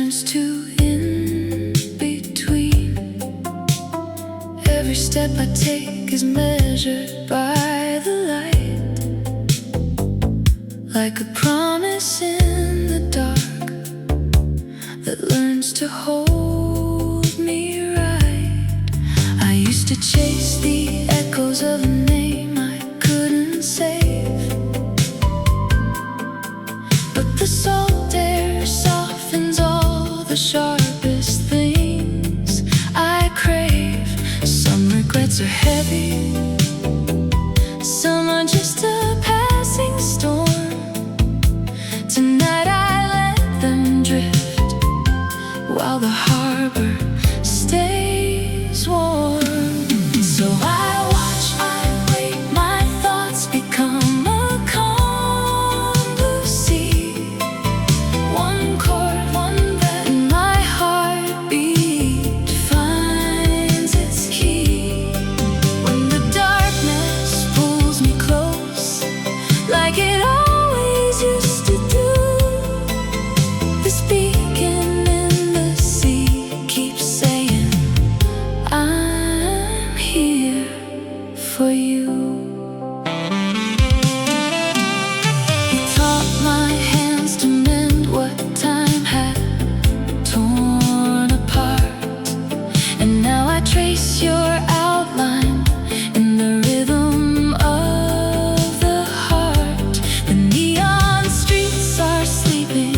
turns to in between. Every step I take is measured by the light, like a promise in the dark that learns to hold me right. I used to chase the echoes of a name I couldn't save, but the salt air softens all the sharpest things I crave. Some regrets are heavy, some are just a passing storm. Tonight I let them drift while the harbor stays warm. So I watch, I wait, my thoughts become a calm blue sea. One chord, one breath, and my heartbeat finds its key. When the darkness pulls me close, like it always used to do, this beacon in the sea keeps saying, I'm here for you. You taught my hands to mend what time had torn apart, and now I trace your outline in the rhythm of the heart. The neon streets are sleeping,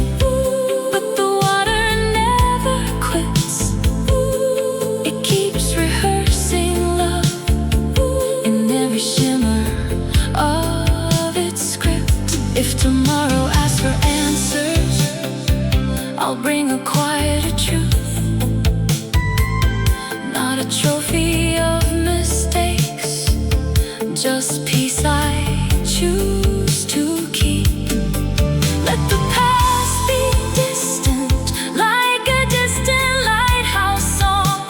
but the water never quits. It keeps rehearsing love in every shimmer of its script. If tomorrow asks for answers, I'll bring a quieter truth, not a trophy of mistakes, just peace I choose to keep. Let the past be distant, like a distant lighthouse song.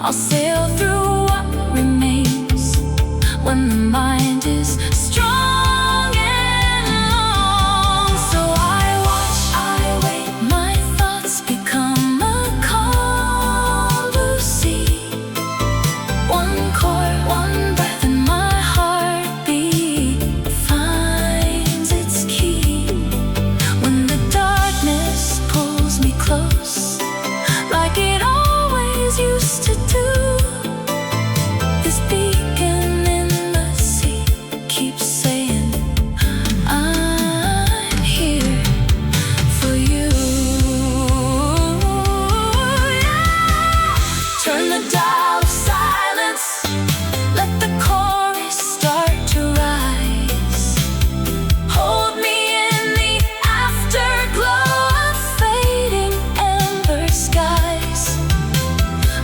I'll sail through what remains when the mind is strong and long. So I watch, I wait, my thoughts become a calm blue sea. One chord, one breath, and my heartbeat finds its key. When the darkness pulls me close, like it always used to do, this beacon in the sea keeps saying, I'm here for you. Yeah. Turn the dial of silence, let the chorus start to rise. Hold me in the afterglow of fading ember skies.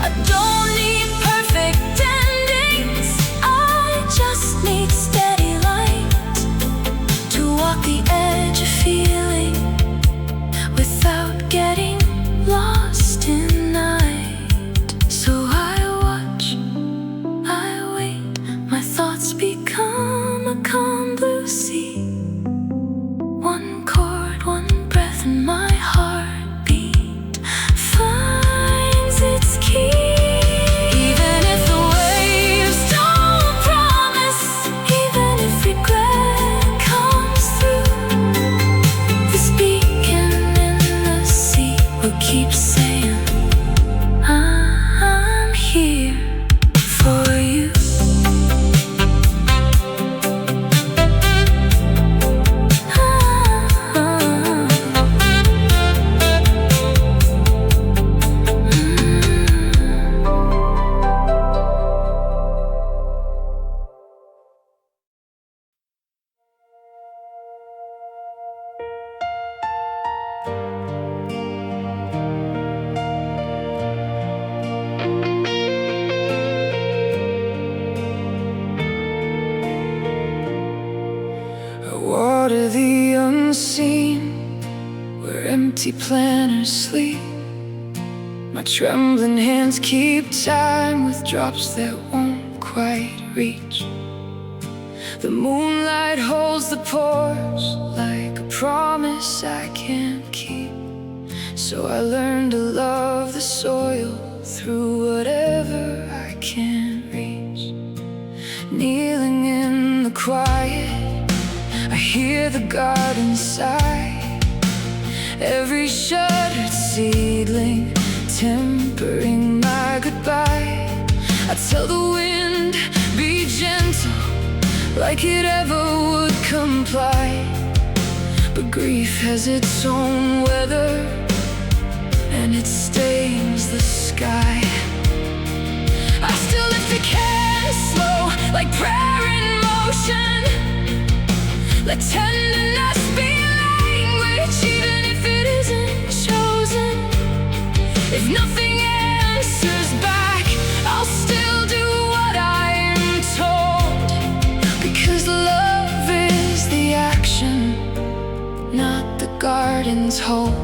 I don't need perfect endings, I just need steady light to walk the edge of feeling without getting lost in night. So I watch, I wait, my thoughts become a calm blue sea. One chord, one breath, and my heartbeat finds its key. Even if the waves don't promise, even if regret comes through, this beacon in the sea will keep saying, I'm here for you. Water the unseen, where empty planners sleep. My trembling hands keep time with drops that won't quite reach. The moonlight holds the pores like a promise I can't keep. So I learned to love the soil through whatever I can reach. Kneeling in the quiet, I hear the garden sigh. Every shuttered seedling tempering my goodbye. I tell the wind, be gentle, like it ever would comply. But grief has its own weather, and it stains the sky. I still lift a can slow, like prayer in motion. Let tenderness be language, even if it isn't chosen. If nothing answers back, I'll still do what I am told. Because love is the action, not the garden's hold.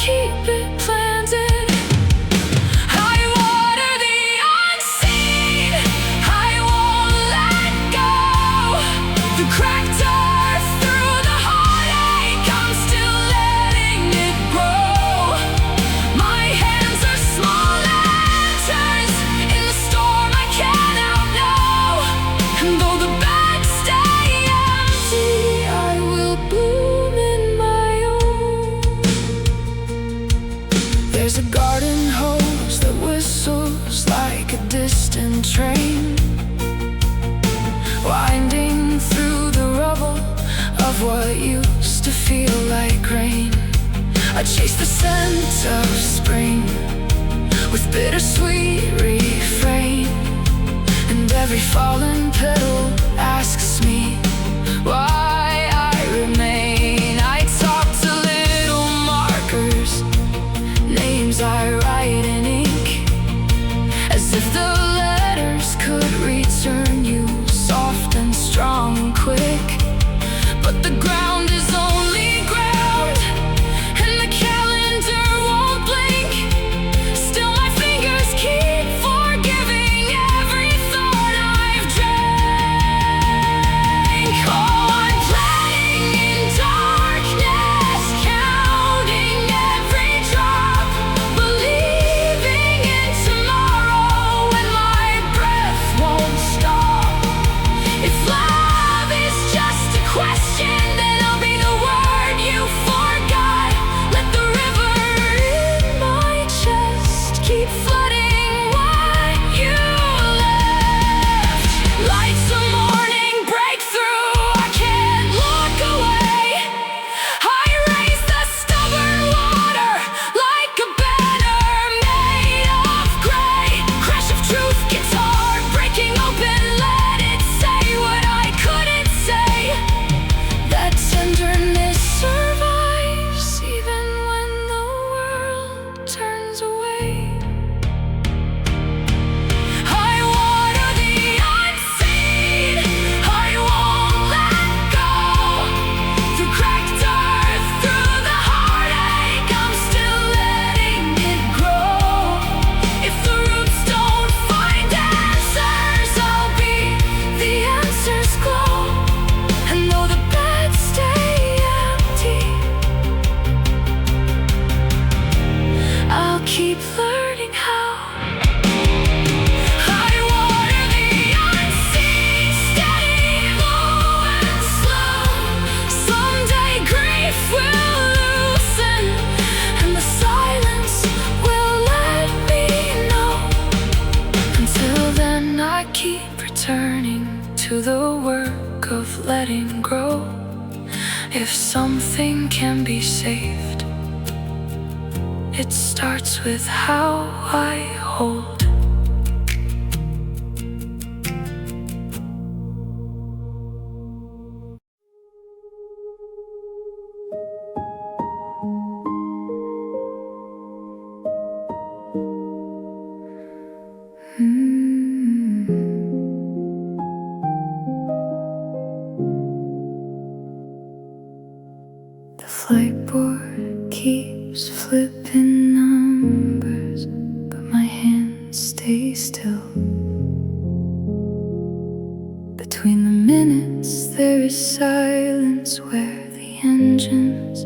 Keep it planted. I water the unseen. I won't let go. The cracked earth through the heartache, I'm still letting it grow. My hands are small lanterns in the storm I can't outknow. And though the beds stay empty, I will bloom in my own. There's a garden hose that whistles like a distant train, winding through the rubble of what used to feel like rain. I chase the scent of spring with bittersweet refrain, and every fallen petal asks me why I remain. I talk to little markers, names I write in ink, as if the letters could return you soft and strong and quick. But the ground is only ground, and the calendar won't blink. Still my fingers keep forgiving every thought I've drank. Oh, I'm planting in darkness, counting every drop, believing in tomorrow when my breath won't stop. If love is just a question, then I'll be the word you forgot. Let the river in my chest keep flooding what you left. Lights of morning break through, I can't look away. I raise the stubborn water like a banner made of gray. Crash of truth, guitar breaking open, let it say what I couldn't say. That tenderness survives even when the world turns away. I water the unseen, I won't let go. Through cracked earth, through the heartache, I'm still letting it grow. If the roots don't find answers, I'll be the answers glow. And though the beds stay empty, I'll keep learning how. I water the unseen, steady, low and slow. Someday grief will loosen, and the silence will let me know. Until then, I keep returning to the work of letting grow. If something can be saved, it starts with how I hold. stay still. Between the minutes there is silence where the engines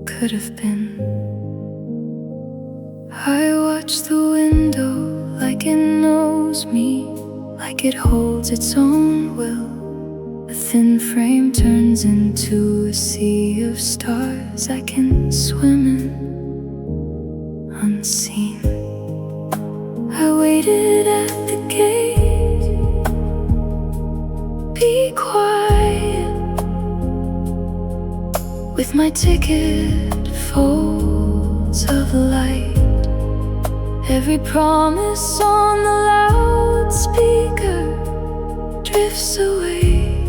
could have been. I watch the window like it knows me, like it holds its own will. A thin frame turns into a sea of stars I can swim in unseen. I waited at the gate. Be quiet. With my ticket folds of light, every promise on the loudspeaker drifts away,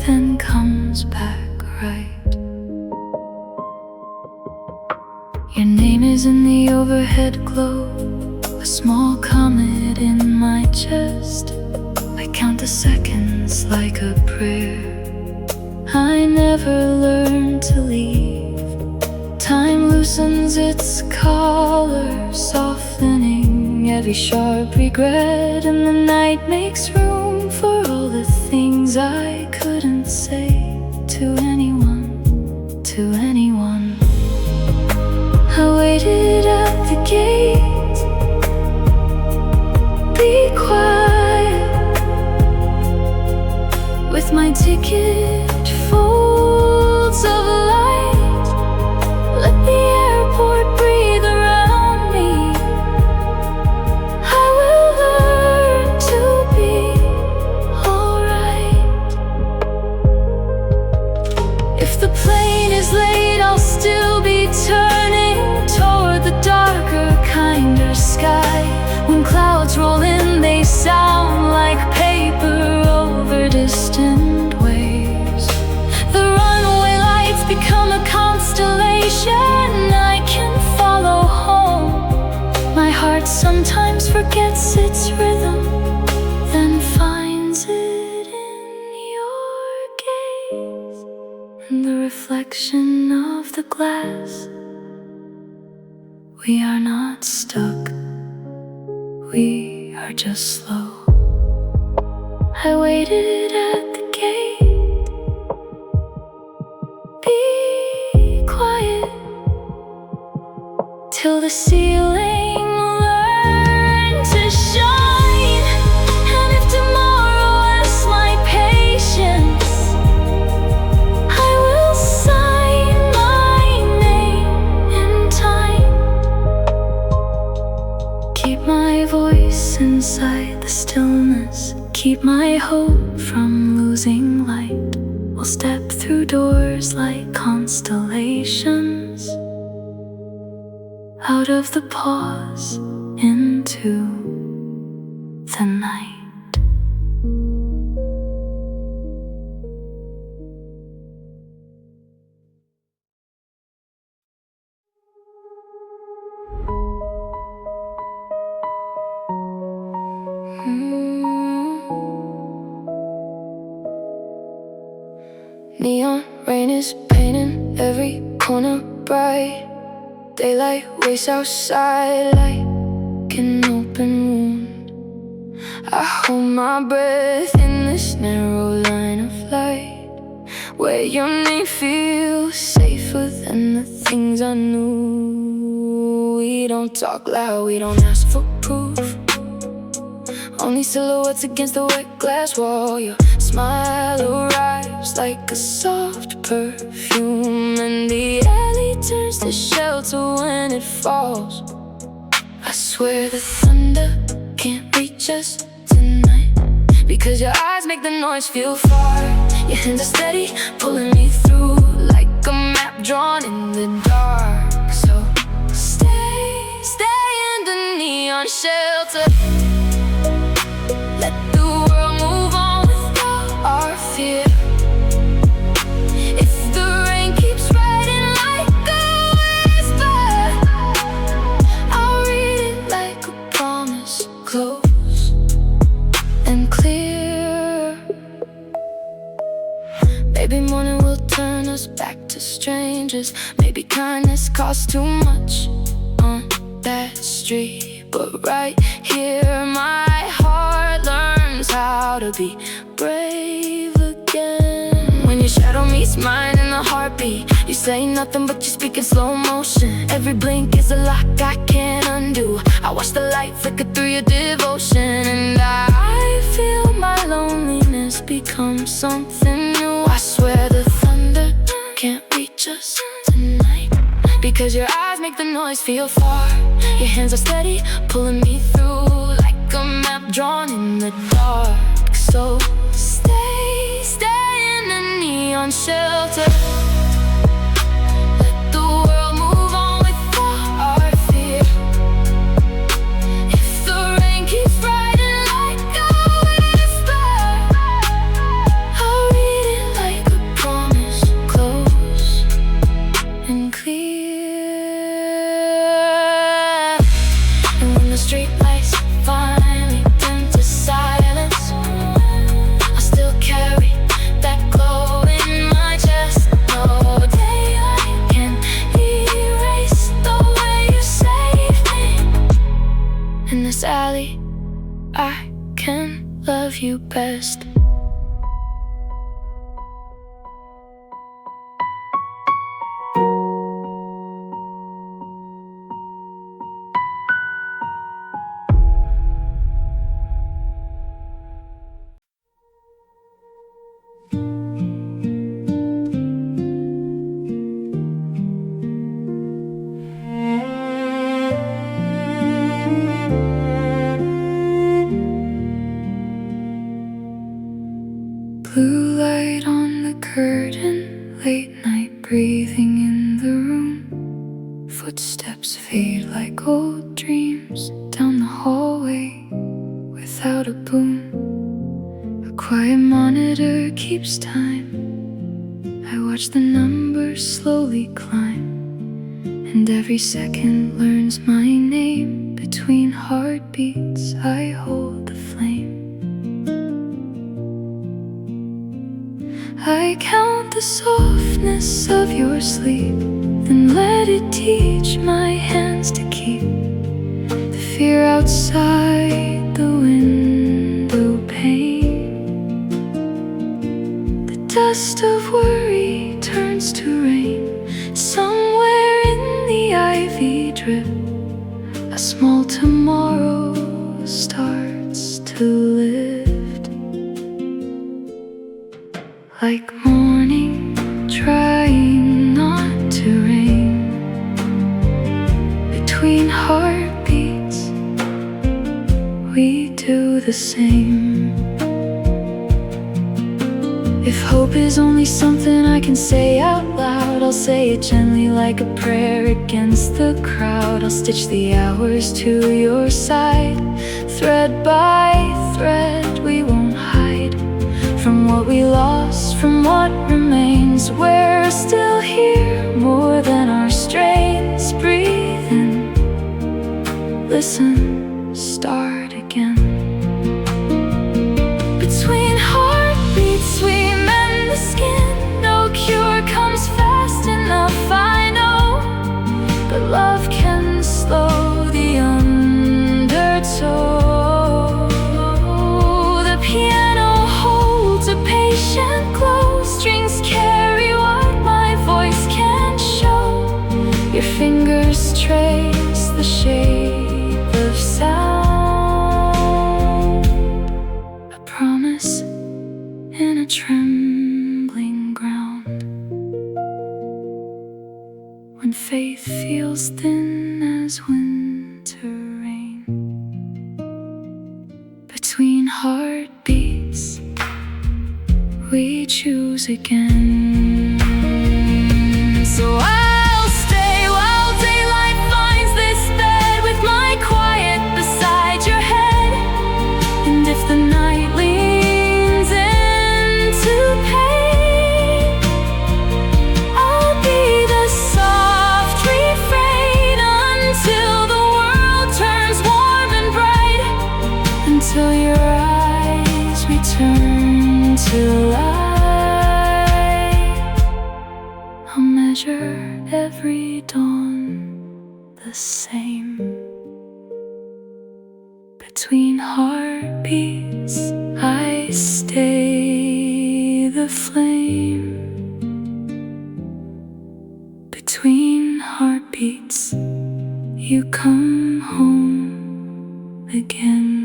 then comes back right. Your name is in the overhead glow, a small comet in my chest. I count the seconds like a prayer. I never learned to leave. Time loosens its collar, softening every sharp regret, and the night makes room for all the things I couldn't say to anyone, to anyone. I waited at the gate. Be quiet. With my ticket folds of light, let the airport breathe around me. I will learn to be alright. If the plane is late, I'll still be turning toward the darker, kinder sky. When clouds roll in, they sound like paper over distant waves. The runaway lights become a constellation I can follow home. My heart sometimes forgets its rhythm, then finds it in your gaze, in the reflection of the glass. We are not stuck, we are just slow. I waited at the gate. Be quiet till the ceiling learned to shine. And if tomorrow asks my patience, I will sign my name in time. Keep my voice inside the stillness, keep my hope from losing light. We'll step through doors like constellations, out of the pause into the night. Neon rain is painting every corner bright. Daylight waits outside like an open wound. I hold my breath in this narrow line of light, where your name feels safer than the things I knew. We don't talk loud, we don't ask for proof, only silhouettes against the wet glass wall. Your smile arrives like a soft perfume, and the alley turns to shelter when it falls. I swear the thunder can't reach us tonight, because your eyes make the noise feel far. Your hands are steady, pulling me through like a map drawn in the dark. So stay in the neon shelter. Let the world move on without our fear. If the rain keeps riding like a whisper, I'll read it like a promise, close and clear. Maybe morning will turn us back to strangers. Maybe kindness costs too much on that street, But right here my heart learns how to be brave again. When your shadow meets mine in the heartbeat, you say nothing but you speak in slow motion. Every blink is a lock I can't undo. I watch the light flicker through your devotion, and I feel my loneliness become something new. I swear the thunder can't reach us tonight, because your eyes make the noise feel far. Your hands are steady, pulling me through like a map drawn in the dark. So stay in the neon shelter. Let the world move on without our fear. If the rain keeps riding like a whisper, I'll read it like a promise, close and clear. And when the streetlights finally dim to silence, I still carry that glow in my chest. No daylight can erase the way you saved me. In this alley, I can love you best. Blue light on the curtain, late night breathing in the room. Footsteps fade like old dreams down the hallway without a boom. A quiet monitor keeps time. I watch the numbers slowly climb, and every second learns my name. Between heartbeats I hold the flame. I count the softness of your sleep, then let it teach my hands to keep the fear outside the window pane. The dust of worry turns to rain. Somewhere in the ivy drip, a small tomorrow starts to lift. Like morning trying not to rain. Between heartbeats we do the same. If hope is only something I can say out loud, I'll say it gently like a prayer against the crowd. I'll stitch the hours to your side. Thread by thread we won't hide from what we lost, from what remains. We're still here, more than our strains. Breathe in, listen, start again. Between heartbeats we mend the skin. No cure comes fast enough, I know, but love can slow the undertow. The piano holds a patient glow. Strings carry what my voice can't show. Your fingers trace the shape of sound. A promise in a trembling ground. When faith feels thin as winter rain. Between heartbeats we choose again. So I'll stay while daylight finds this bed, with my quiet beside your head. And if the night leans into pain, I'll be the soft refrain until the world turns warm and bright. Until your eyes return to light. I'll measure every dawn the same. Between heartbeats, I stay the flame. Between heartbeats, you come home again.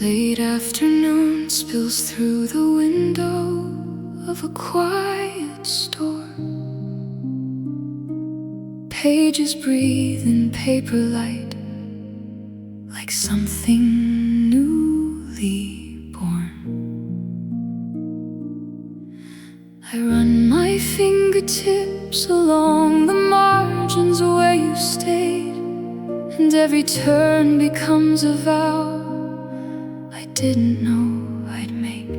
Late afternoon spills through the window of a quiet store. Pages breathe in paper light like something newly born. I run my fingertips along the margins where you stayed, and every turn becomes a vow I didn't know I'd make.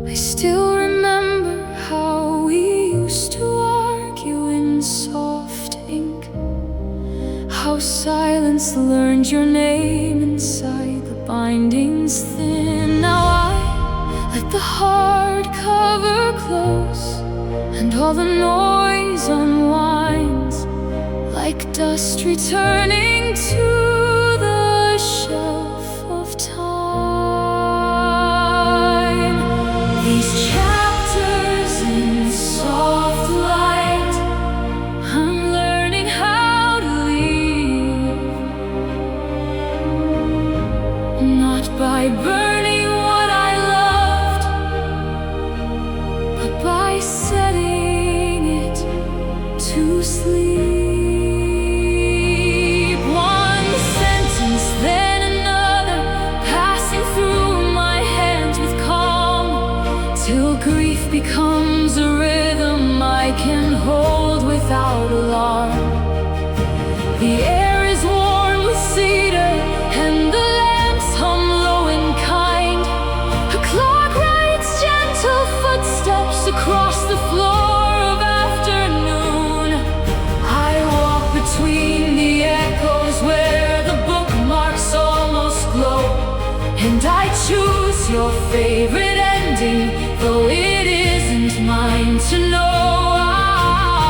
I still remember how we used to argue in soft ink, how silence learned your name inside the bindings thin. Now I let the hardcover close, and all the noise unwinds like dust returning to the shelf of time. These chapters in soft light, I'm learning how to leave, not by burning what I loved, but by setting it to sleep. One sentence, then another, passing through my hands with calm, till grief becomes a rhythm I can hold without alarm. The air is warm with cedar, and the lamps hum low and kind. A clock writes gentle footsteps across the floor of afternoon. I walk between the echoes where the bookmarks almost glow, and I choose your favorite ending, though it isn't mine to know.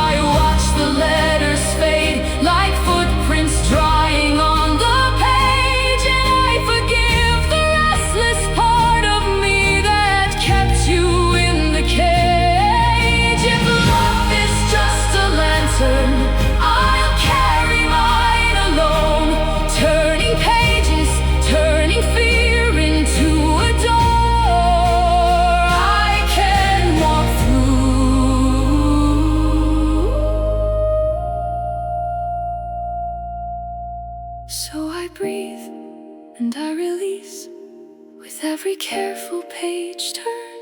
I watch the letters fade like footprints drying on the page, and I forgive the restless part of me that kept you in the cage. If love is just a lantern, I'll carry mine alone, turning pages, turning fear into a door I can walk through. So I breathe and I release with every careful page turn.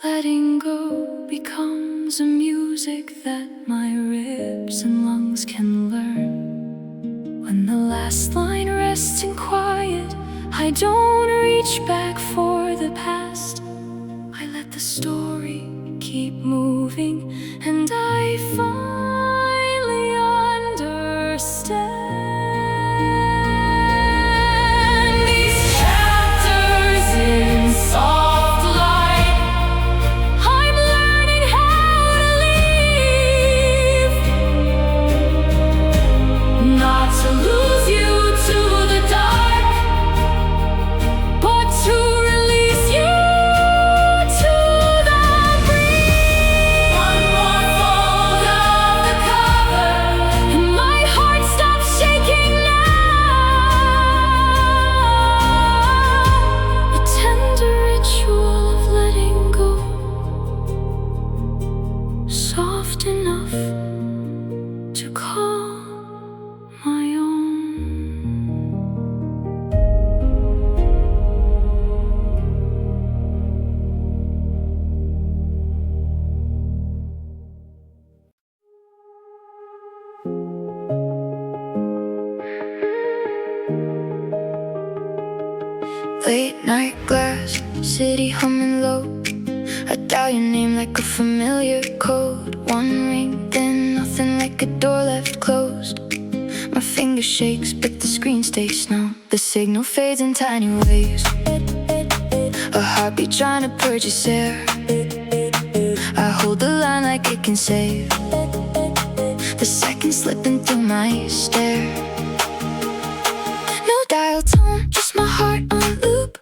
Letting go becomes a music that my ribs and lungs can learn. When the last line rests in quiet, I don't reach back for the past. I let the story keep moving, and I finally understand. These chapters in soft light, I'm learning how to leave, not to lose you to the dark, but to release you to the breeze. One more fold of the cover, and my heart stops shaking now. A tender ritual of letting go, soft enough to call my own. Late night glass, city humming low. I dial your name like a familiar code. One ring, then nothing, like a door left closed. My finger shakes, but the screen stays numb. The signal fades in tiny waves. A heartbeat trying to purchase air. I hold the line like it can save. The seconds slipping through my stare. No dial tone, just my heart on loop.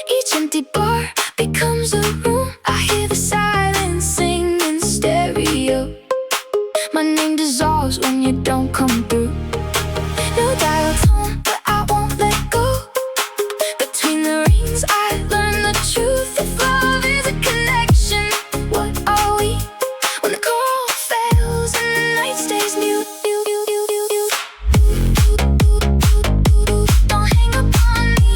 Each empty bar becomes a room. I hear the silence sing in stereo. My name dissolves when you don't come through. No dial tone, but I won't let go. Between the rings I learn the truth. If love is a connection, what are we? When the call fails and the night stays mute. Don't hang up on me.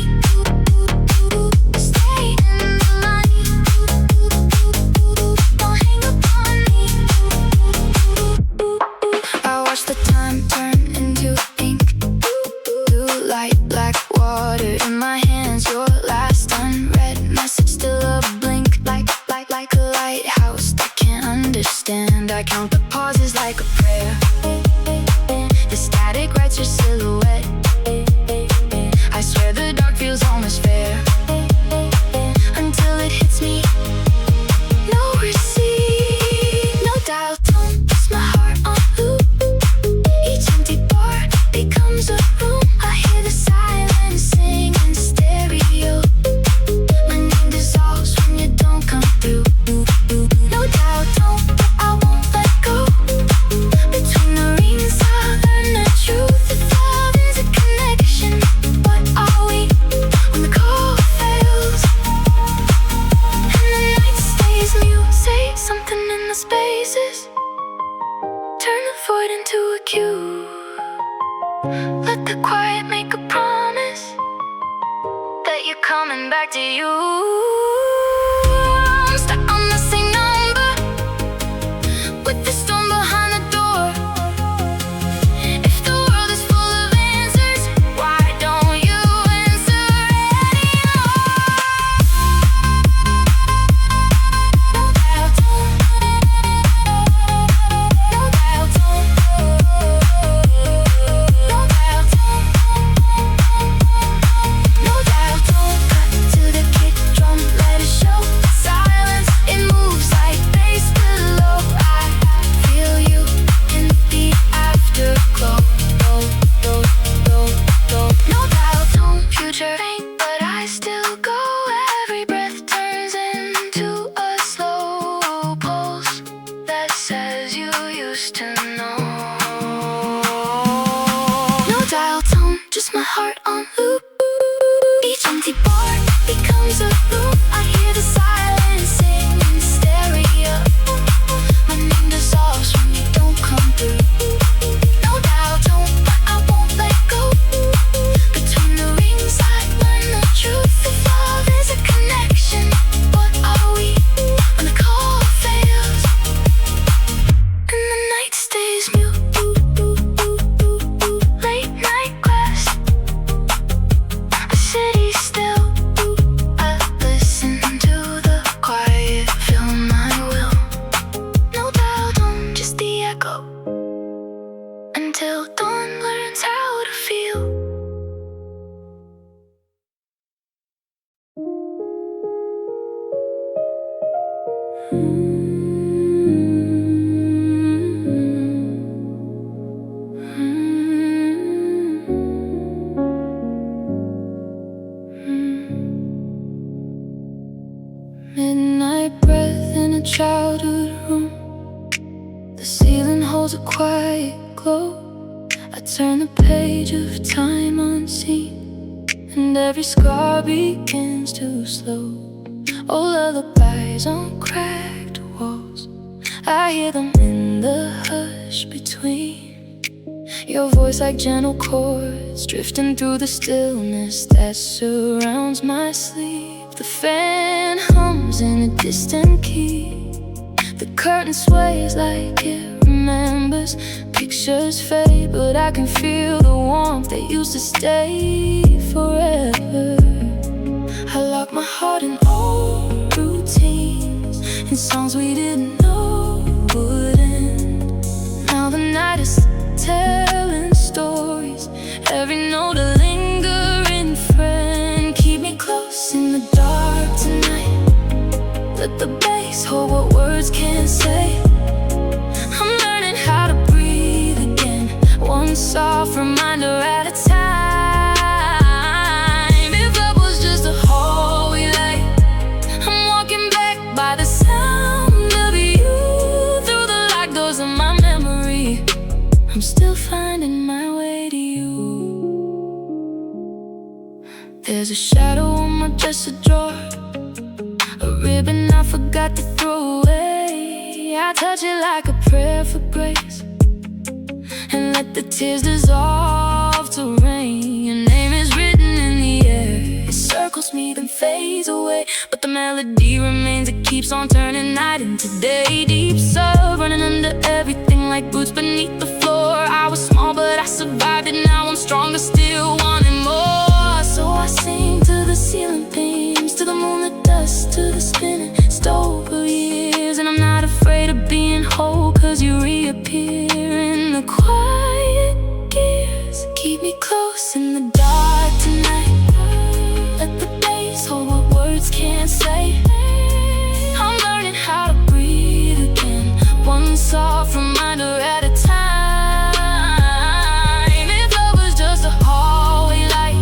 Stay in the line. Don't hang up on me. I watch the time turn into ink. Blue light, black water in my hands. Your last unread message still a blink. Like a lighthouse that can't understand. I count the pauses like a prayer. The static writes your silhouette. I swear the dark feels almost fair. Until it hits me. No receipt, no dial tone, just my heart on loop. Each empty bar becomes a room. I hear the silence sing in stereo. My name dissolves when you don't come through. No dial tone, but I won't let go. Between the rings I learn the truth. If love is a connection, what are we? When the call fails and the night stays mute. Say something in the spaces. Turn the void into a cue. Let the quiet make a promise that you're coming back to you. I'm stuck on the same number with the storm behind the door. If the world is full of answers, why don't you answer anymore? No dial tone. No dial tone. No dial tone. No dial tone. Cut to the kick drum, let it show. Silence, it moves like bass below. I feel you in the afterglow. No dial tone, future faint, but I still go. Every breath turns into a slow pulse that says you used to know. No dial tone, just my heart on loop. Each empty bar becomes a room. I hear the silence sing in stereo. My name dissolves when you don't come through. No dial tone, but I won't let go. Between the rings I learn the truth. If love is a connection, what are we? When the call fails and the night stays mute. Late night glass, the city still. I listen to the quiet, feel my will. No dial tone, just the echo. Until dawn learns how to feel. Midnight breath in a childhood room. The ceiling holds a quiet glow. I turn the page of time unseen, and every scar begins to slow. Old lullabies on cracked walls. I hear them in the hush between. Your voice like gentle chords drifting through the stillness that surrounds my sleep. The fan hums in a distant key. The curtain sways like it remembers. Pictures fade, but I can feel the warmth that used to stay forever. I locked my heart in old routines and songs we didn't know would end. Now the night is telling stories, every note a lingering friend. Keep me close in the dark tonight, let the bass hold what words can't say. I'm learning how to breathe again, one soft reminder at a time. If love was just a hallway light, I'm walking back by the sound of you through the locked doors of my memory. I'm still finding my way to you. There's a shadow on my dresser drawer, a ribbon I forgot to throw away. I touch it like a prayer for grace and let the tears dissolve to rain. Your name is written in the air, it circles me then fades away, but the melody remains, it keeps on turning night into day. Deep sub running under everything like boots beneath the floor. I was small but I survived it, now I'm stronger still wanting more. So I sing to the ceiling beams, to the moon, the dust, to the spinning stove of years. And I'm not afraid of being whole, cause you reappear in the quiet gears. Keep me close in the dark tonight, let the bass hold what words can't say. I'm learning how to breathe again, one soft reminder at a time. If love was just a hallway light,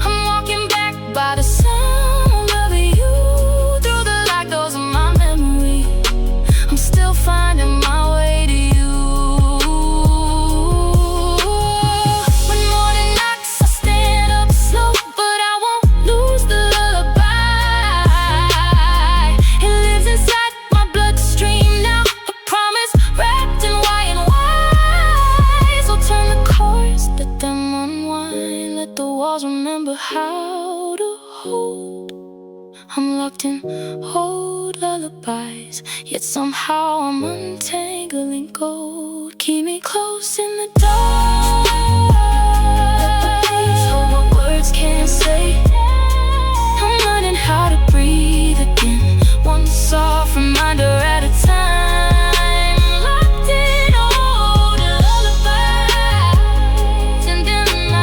I'm walking back by the sound of you through the locked doors of my memory. I'm still finding my way to you. When morning knocks, I stand up slow, but I won't lose the lullaby. It lives inside my bloodstream now, a promise wrapped in white and white. So turn the chords, let them unwind, let the walls remember how to hold. I'm locked in old lullabies, yet somehow I'm untangling gold. Keep me close in the dark, let the bass hold what words can't say. I'm learning how to breathe again, one soft reminder at a time. Locked in old lullabies, and then I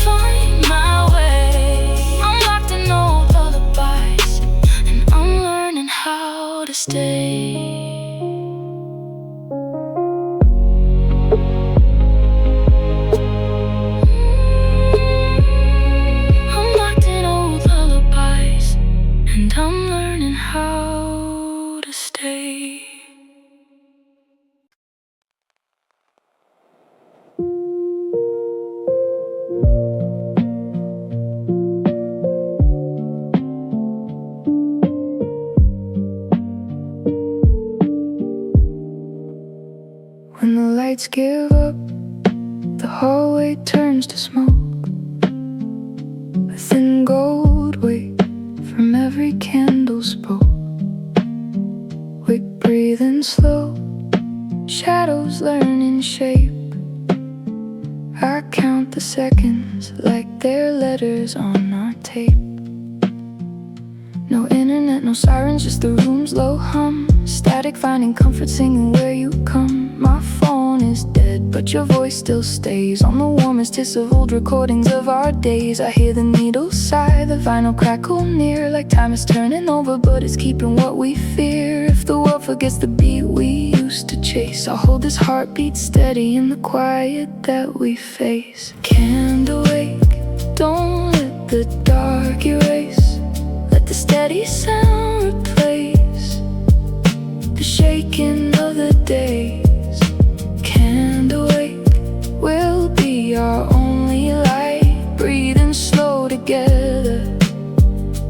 find my way. I'm locked in old lullabies, and I'm learning how to stay. I'm locked in old lullabies, and I'm learning how to stay. When the lights give up, the hallway turns to smoke. A thin gold weight from every candle spoke. Wick breathing slow, shadows learning shape. I count the seconds like they're letters on our tape. No internet, no sirens, just the room's low hum. Static, finding comfort singing where you come. My phone is dead, but your voice still stays on the warmest hiss of old recordings of our days. I hear the needle sigh, the vinyl crackle near, like time is turning over, but it's keeping what we fear. If the world forgets the beat we used to chase, I'll hold this heartbeat steady in the quiet that we face. Candle wake, don't let the dark erase, let the steady sound replace the shaking of the days. Candle wake will be our only light, breathing slow together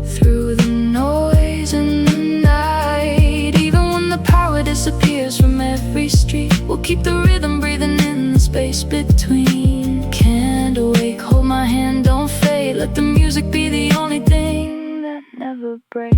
through the noise and the night. Even when the power disappears from every street, we'll keep the rhythm breathing in the space between. Candle wake, hold my hand, don't fade, let the music be the only thing that never breaks.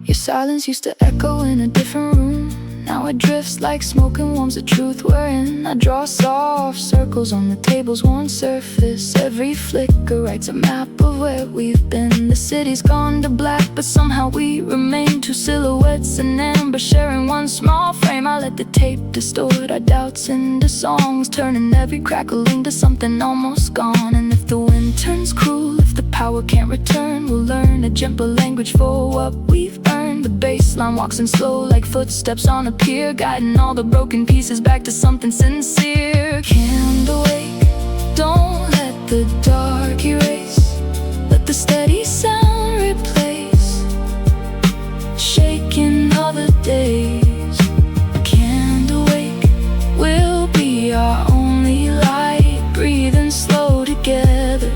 Your silence used to echo in a different room. Now it drifts like smoke and warms the truth we're in. I draw soft circles on the table's worn surface. Every flicker writes a map of where we've been. The city's gone to black, but somehow we remain. Two silhouettes in amber sharing one small frame. I let the tape distort our doubts into songs, turning every crackle into something almost gone. And if the wind turns cruel, if the power can't return, we'll learn a gentler language for what we've earned. The baseline walks in slow like footsteps on a pier, guiding all the broken pieces back to something sincere. Candle wake, don't let the dark erase. Let the steady sound replace shaking other days. Candle wake, we'll be our only light, breathing slow together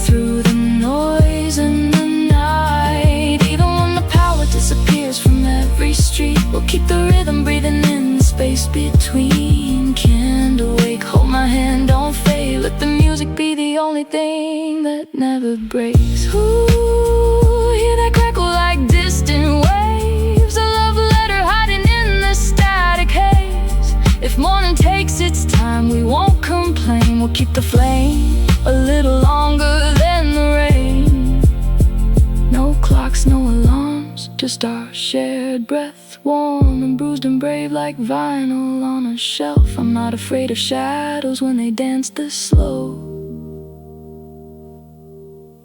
through the noise and the night. Even when the power disappears from every street, we'll keep the rhythm breathing in the space between. Candle wake, hold my hand, don't fade. Let the music be the only thing that never breaks. Ooh, hear that crackle like distant waves. A love letter hiding in the static haze. If morning takes its time, we won't complain. We'll keep the flame a little longer than the rain. No clocks, no alarms, just our shared breath, warm and bruised and brave like vinyl on a shelf. I'm not afraid of shadows when they dance this slow.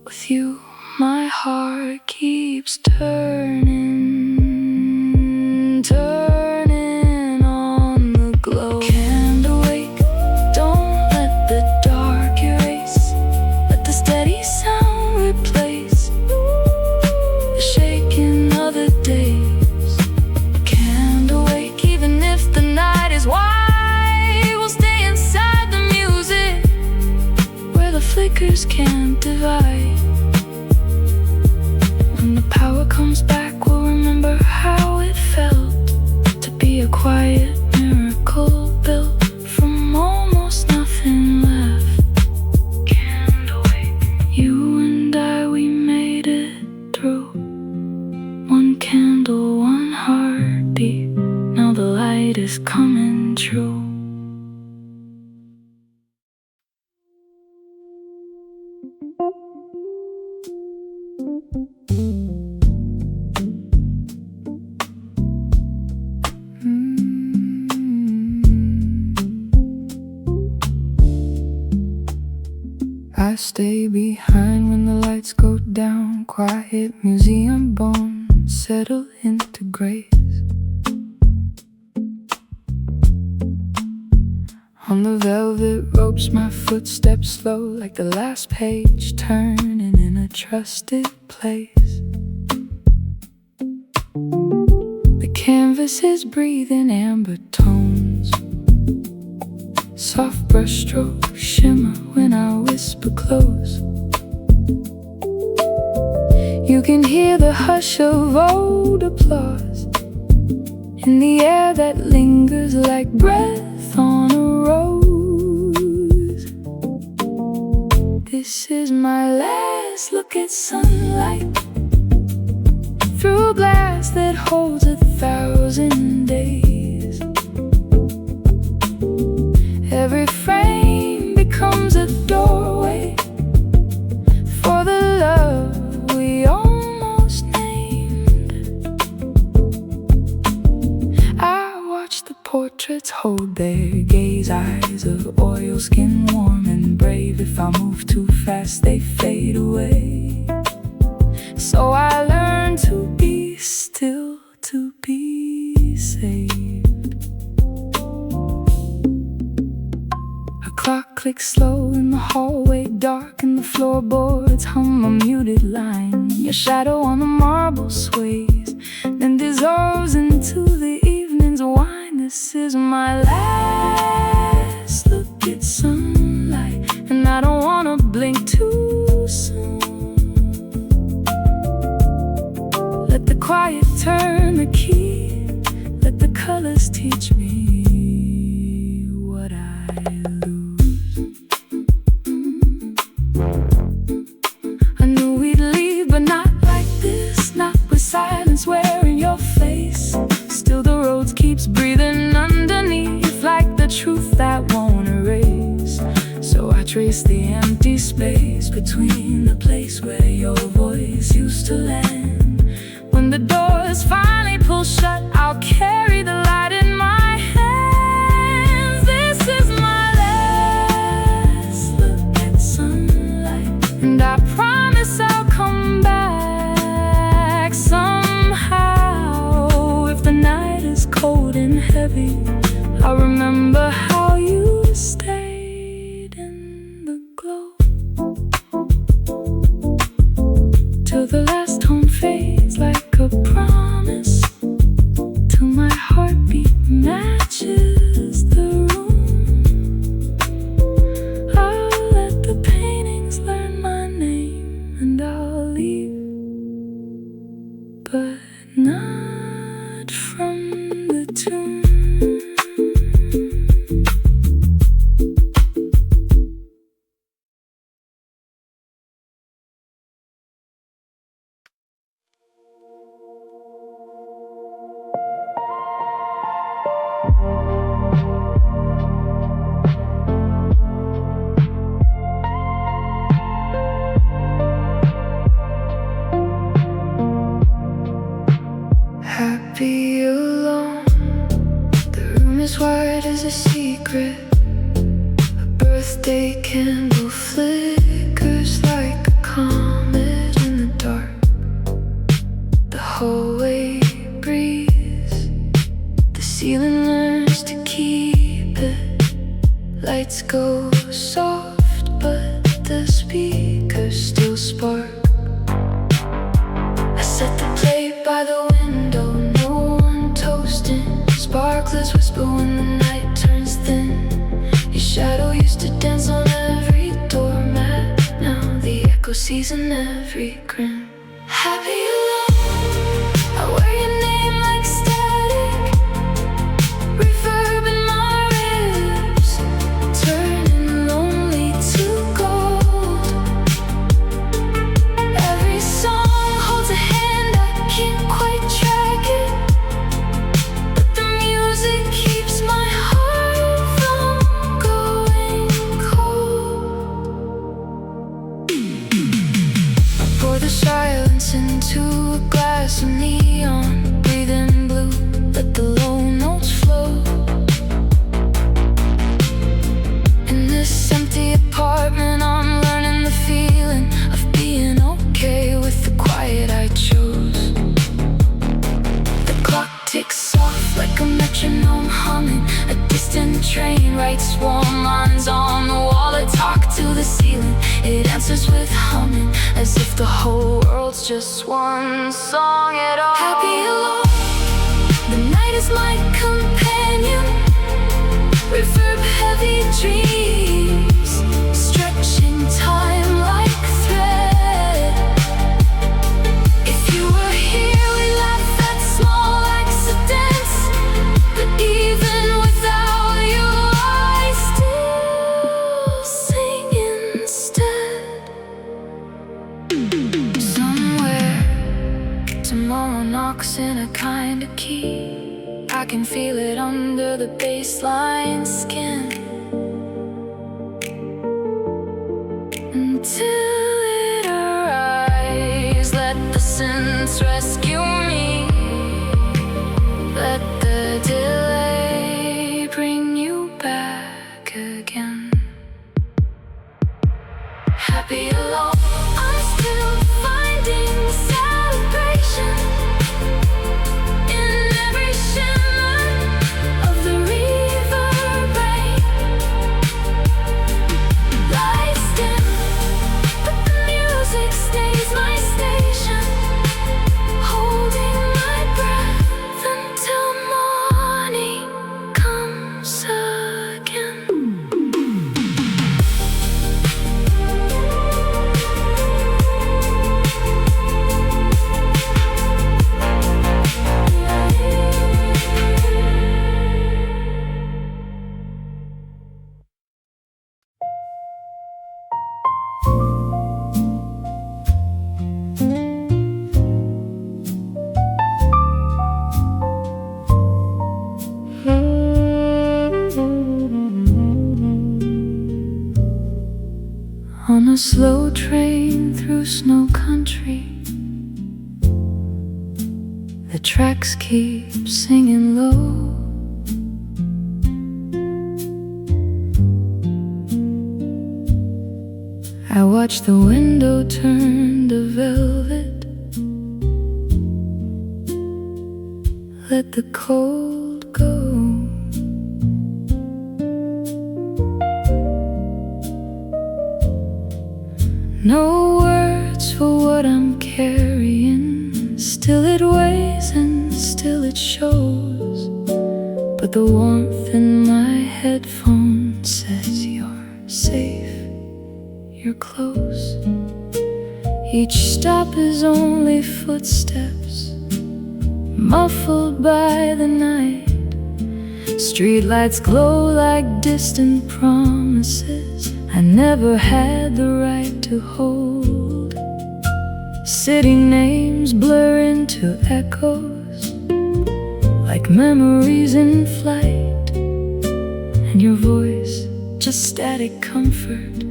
With you, my heart keeps turning, turning on the glow. Candle wake, don't let the dark erase. Let the steady sound replace the shaking of the days. Candle wake, even if the night is wide, we'll stay inside the music where the flickers can't divide. When the power comes back, we'll remember how it felt to be a quiet miracle built from almost nothing left. Candle wake, you and I, we made it through. One candle, one heartbeat. Now the light is coming true. I stay behind when the lights go down. Quiet museum bones settle into grace. On the velvet ropes, my footsteps slow like the last page turning in a trusted place. The canvas is breathing amber tones. Soft brushstrokes shimmer when I whisper close. You can hear the hush of old applause in the air that lingers like breath on a rose. This is my last look at sunlight through glass that holds 1,000 days. Every frame becomes a doorway for the love we almost named. I watch the portraits hold their gaze, eyes of oil skin, warm and brave. If I move too fast, they fade away. So I learn to be still, to be saved. Clock clicks slow in the hallway, dark and the floorboards hum a muted line. Your shadow on the marble sways, then dissolves into the evening's wine. This is my last look at sunlight, and I don't wanna blink too soon. Let the quiet turn the key, let the colors teach me what I lose. I knew we'd leave, but not like this, not with silence wearing your face. Still the road keeps breathing underneath, like the truth that won't erase. So I trace the empty space between the place where your voice used to land. When the doors finally pull shut, I'll carry the light in my hands. This is my last look at sunlight, and I promise I'll come back somehow. If the night is cold and heavy, I'll remember how you stayed in the glow till the last tone fades like a promise, till my heartbeat matches the room. I'll let the paintings learn my name, and I'll leave, but not from the tomb. Happy alone, the room is white as a secret. A birthday candle flickers like a comet in the dark. The hallway breathes, the ceiling learns to keep it. Lights go soft, but the speakers still spark. I set the plate by the window, no one toasting. Sparklers whisper when the night turns thin. Your shadow used to dance on every doormat, now the echo sees in every grin. Happy alone, I wear your name like static, reverb in my ribs, turning lonely to gold. Every song holds a hand, I can't quite track it, but the music keeps my heart from going cold. I pour the silence into a glass of neon, breathing blue, let the low notes flow. In this empty apartment, I'm learning the feeling of being okay with the quiet I chose. The clock ticks off like a metronome humming. A distant train writes warm lines on the wall. I talk to the ceiling, it answers with humming, as if the whole world's just one song at all. Happy alone, the night is my companion, reverb heavy dreams, stretching time like thread. If you were here, we laugh at small accidents, but even without you, I still sing instead. Somewhere, tomorrow knocks in a kind of key. I can feel it under the baseline skin. Until it arrives, let the sense rescue me. Let the delay bring you back again. Happy alone, I'm still finding celebration in every shimmer of the reverberate. Lights dim, but the music stays my station. a slow train through snow country, the tracks keep singing low. I watch the window turn to velvet, let the cold go. No words for what I'm carrying, still it weighs and still it shows. But the warmth in my headphones says you're safe, you're close. Each stop is only footsteps, muffled by the night. Streetlights glow like distant promises I never had the right to hold. City names blur into echoes like memories in flight, and your voice, just static comfort,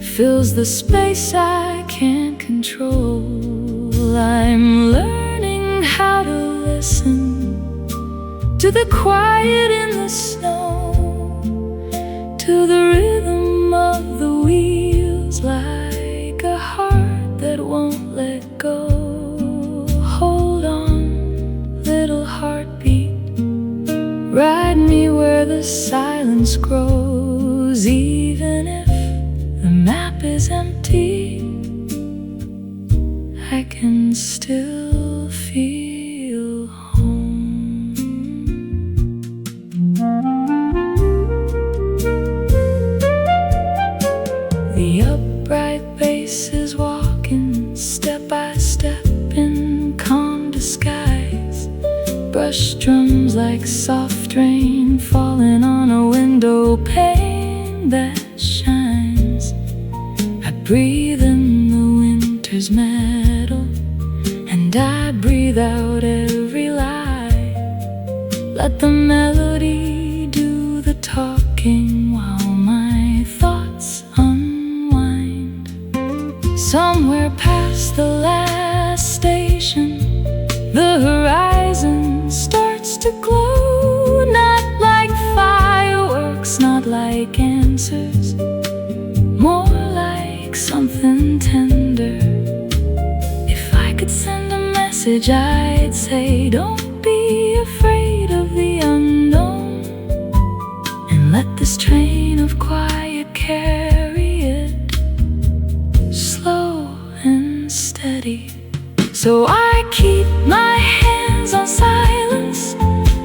fills the space I can't control. I'm learning how to listen to the quiet in the snow, to the rhythm of the wheels, like a heart that won't let go. Hold on, little heartbeat, ride me where the silence grows. Even if the map is empty, I can still feel home. The upright bass is walking step by step in calm disguise. Brush drums like soft rain falling on a window pane that shines. I breathe in the winter's metal, and I breathe out every lie. Let the melody do the talking while my thoughts unwind. Somewhere past the last station, the horizon starts to glow. Not like fireworks, not like answers, more like something tender. If I could send a message, I'd say, don't be afraid of the unknown, and let this train of quiet carry it slow and steady. So I keep my hands on silence,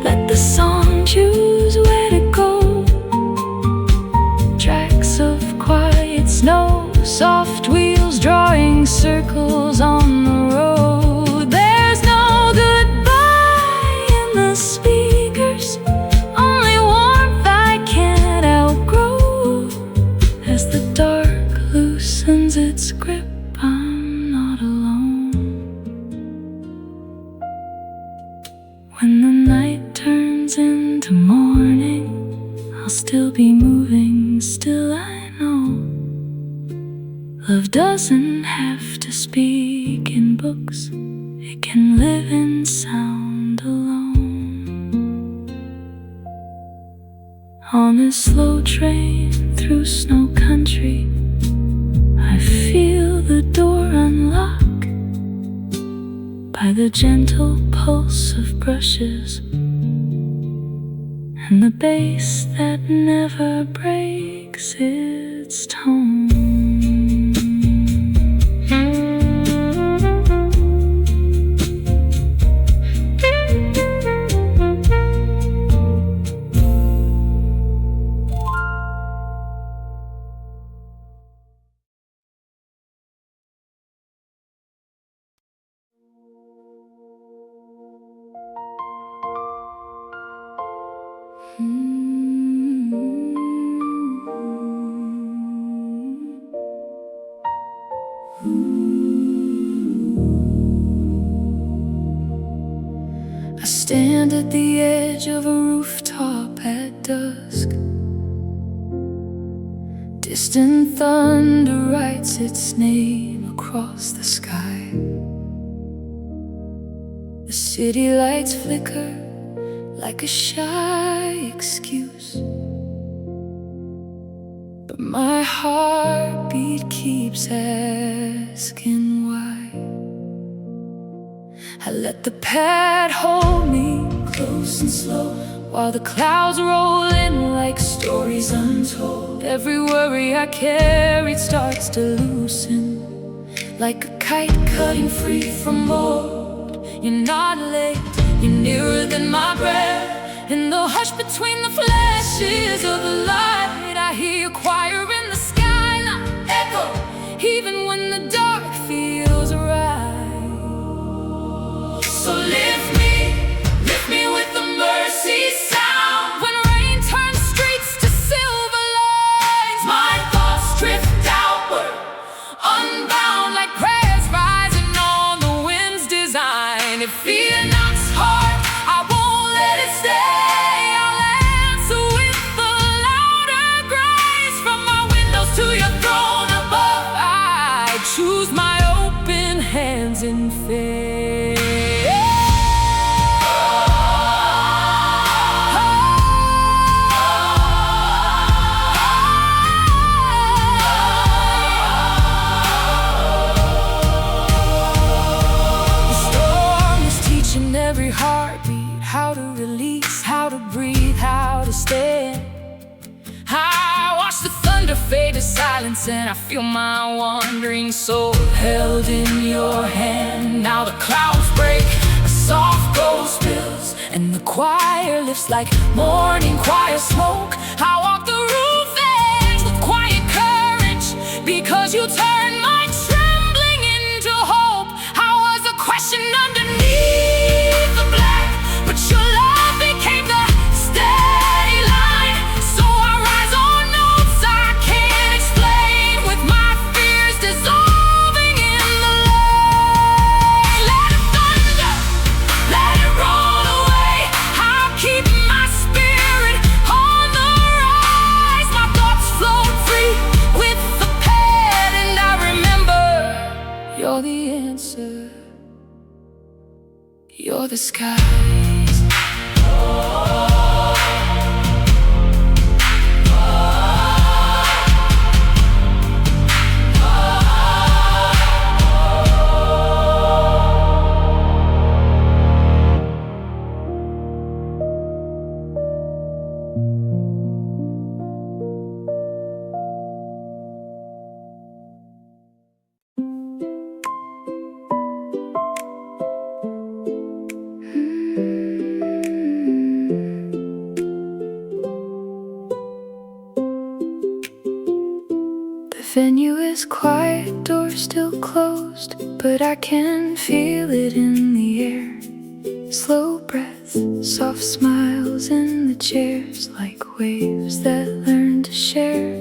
let the song choose where to go. Tracks of quiet snow, soft wheels drawing circles on the road. There's no goodbye in the speakers, only warmth I can't outgrow. As the dark loosens its grip, I'm not alone. When the night turns into morning, I'll still be moving, still I know. Love doesn't have to speak in books, it can live in sound alone. On this slow train through snow country, I feel the door unlock by the gentle pulse of brushes and the bass that never breaks its tone. I stand at the edge of a rooftop at dusk. Distant thunder writes its name across the sky. The city lights flicker like a shy excuse, but my heartbeat keeps asking why. I let the pad hold me close and slow, while the clouds roll in like stories untold. Every worry I carried starts to loosen, like a kite cutting free from mold. You're not late, you're nearer than my breath. In the hush between the flashes of the light, I hear your choir in the sky, not echo, even when the dark feels right. So lift me with the mercy sound. When rain turns streets to silver lines, my thoughts drift outward, unbound like prayers rising on the wind's design. If fear knocks hard, I won't let it stay. I'll answer with the louder grace. From my windows to your throne above, I choose my open hands in faith. Every heartbeat, how to release, how to breathe, how to stand. I watch the thunder fade to silence, and I feel my wandering soul held in your hand. Now the clouds break, a soft ghost spills, and the choir lifts like morning choir smoke. I walk the roof edge with quiet courage, because you turned my trembling into hope. I was a question underneath the black, but your love became the steady line. So I rise on notes I can't explain, with my fears dissolving in the light. Let it thunder, let it roll away. I'll keep my spirit on the rise. My thoughts float free with the pad, and I remember you're the answer, you're the skies. The venue is quiet, doors still closed, but I can feel it in the air. Slow breath, soft smiles in the chairs, like waves that learn to share.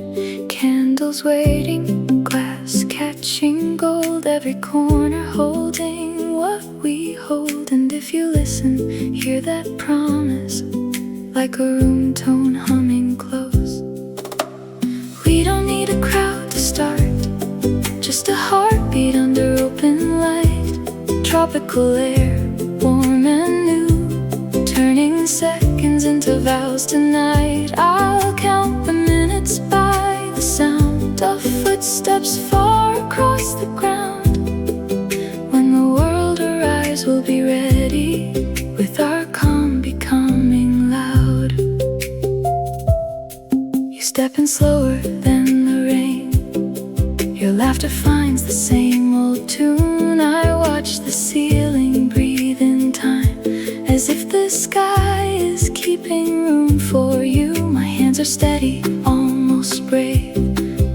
Candles waiting, glass catching gold, every corner holding what we hold. And if you listen, hear that promise, like a room tone humming close. We don't need a crowd to start, just a heartbeat under open light. Tropical air, warm and new, turning seconds into vows tonight. I'll count the minutes by the sound of footsteps far across the ground. When the world arrives, we'll be ready, with our calm becoming loud. You step in slower than the rain, your laughter finds the same old tune. I watch the ceiling breathe in time, as if the sky is keeping room for you. My hands are steady, almost brave,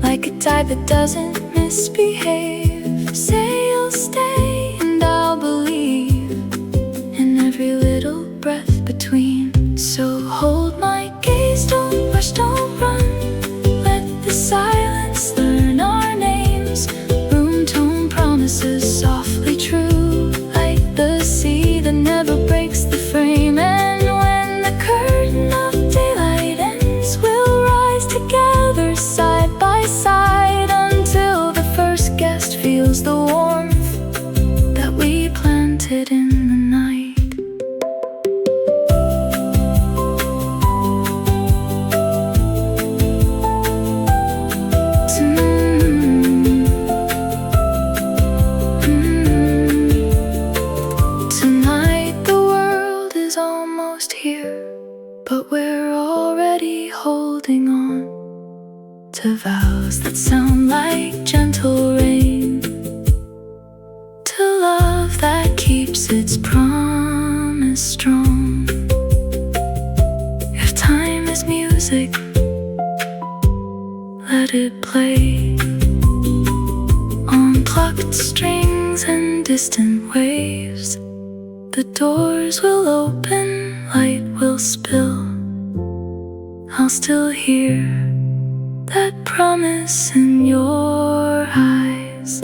like a tide that doesn't misbehave. Say you'll stay and I'll believe in every little breath between. So hold my gaze, don't rush, don't run. Let the silence learn our names. Room tone promises softly true, like the sea that never breaks the frame. And when the curtain of daylight ends, we'll rise together side by side. but we're already holding on to vows that sound like gentle rain, to love that keeps its promise strong. If time is music, let it play on plucked strings and distant waves. The doors will open, light will spill. I'll still hear that promise in your eyes.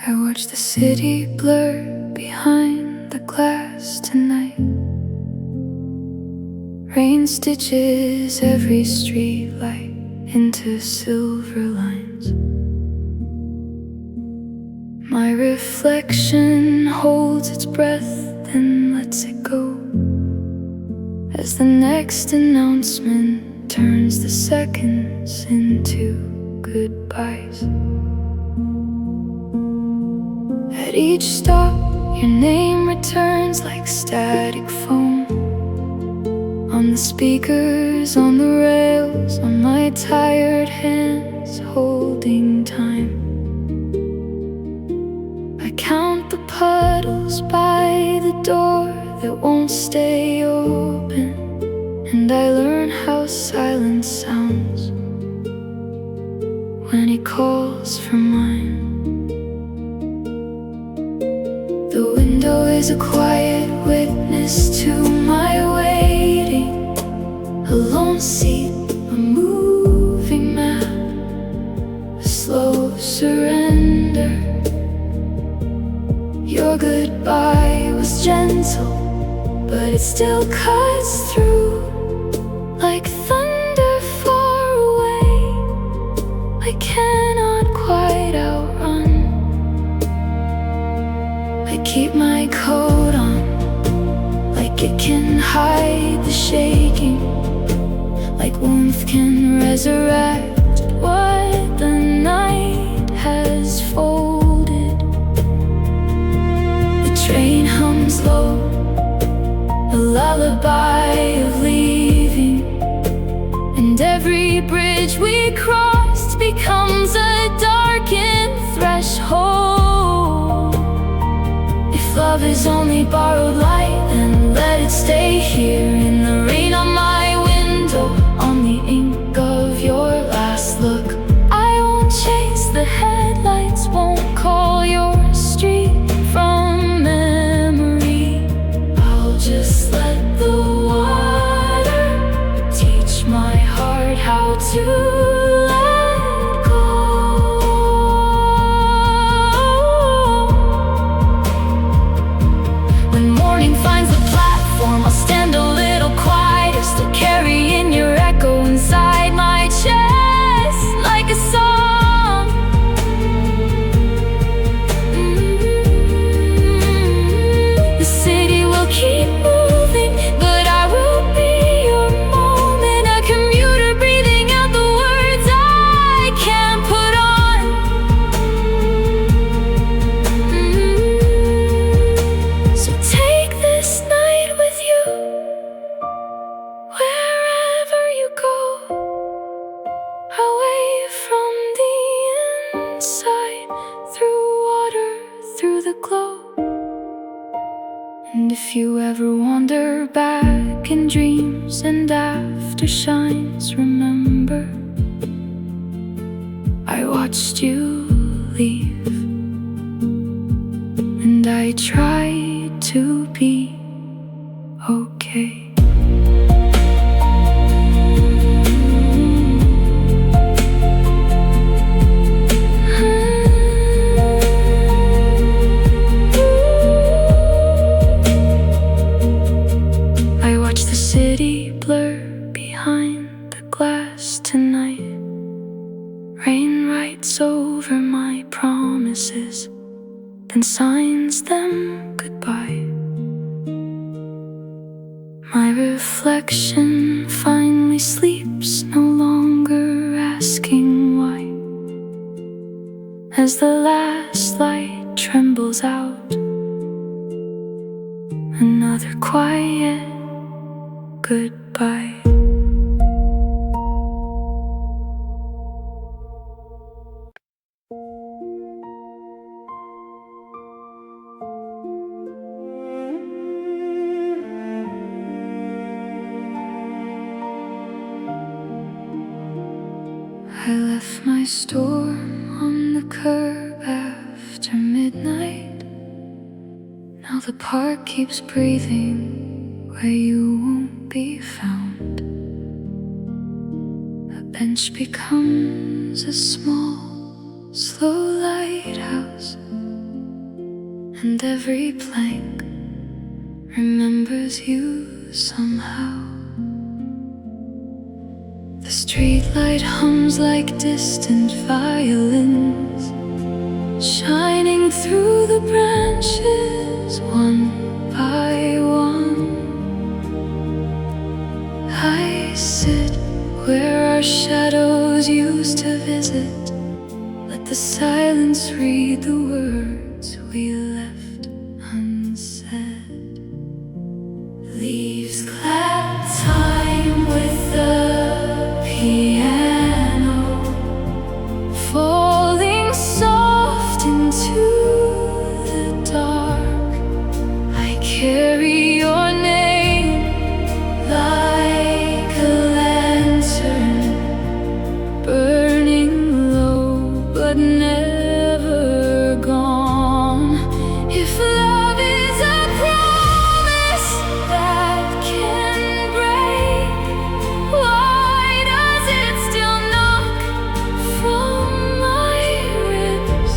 I watch the city blur behind the glass tonight. Rain stitches every street light into silver lines. My reflection holds its breath, then lets it go, as the next announcement turns the seconds into goodbyes. At each stop, your name returns like static foam, on the speakers, on the rails, on my tired hands holding time. I count the puddles by the door that won't stay open, and I learn how silence sounds when it calls for mine. The window is a quiet witness to my waiting, a lone seat, a moving map, a slow surrender. Your goodbye was gentle, but it still cuts through like thunder far away. I cannot quite outrun. I keep my coat on, like it can hide the shaking, like warmth can resurrect what the night has folded. The train hums low, a lullaby of leaving, and every bridge we crossed becomes a darkened threshold. If love is only borrowed light, then let it stay here in the rain on my window, on the ink of your last look. I won't chase the headlights, won't call your street from memory. I'll just let the water teach my heart how to if you ever wander back in dreams and after shines, remember I watched you leave, and I tried to be okay. City blur behind the glass tonight. Rain writes over my promises, then signs them goodbye. My reflection finally sleeps, no longer asking why. As the last light trembles out, another quiet goodbye. I left my storm on the curb after midnight. Now the park keeps breathing where you won't be found. A bench becomes a small, slow lighthouse, and every plank remembers you somehow. The streetlight hums like distant violins, shining through the branches one by one. I sit where our shadows used to visit. Let the silence read the words we left unsaid. Leaves clap time with the piano, falling soft into the dark. I carry your name like a lantern, burning low but never gone. If love is a promise that can break, why does it still knock from my ribs?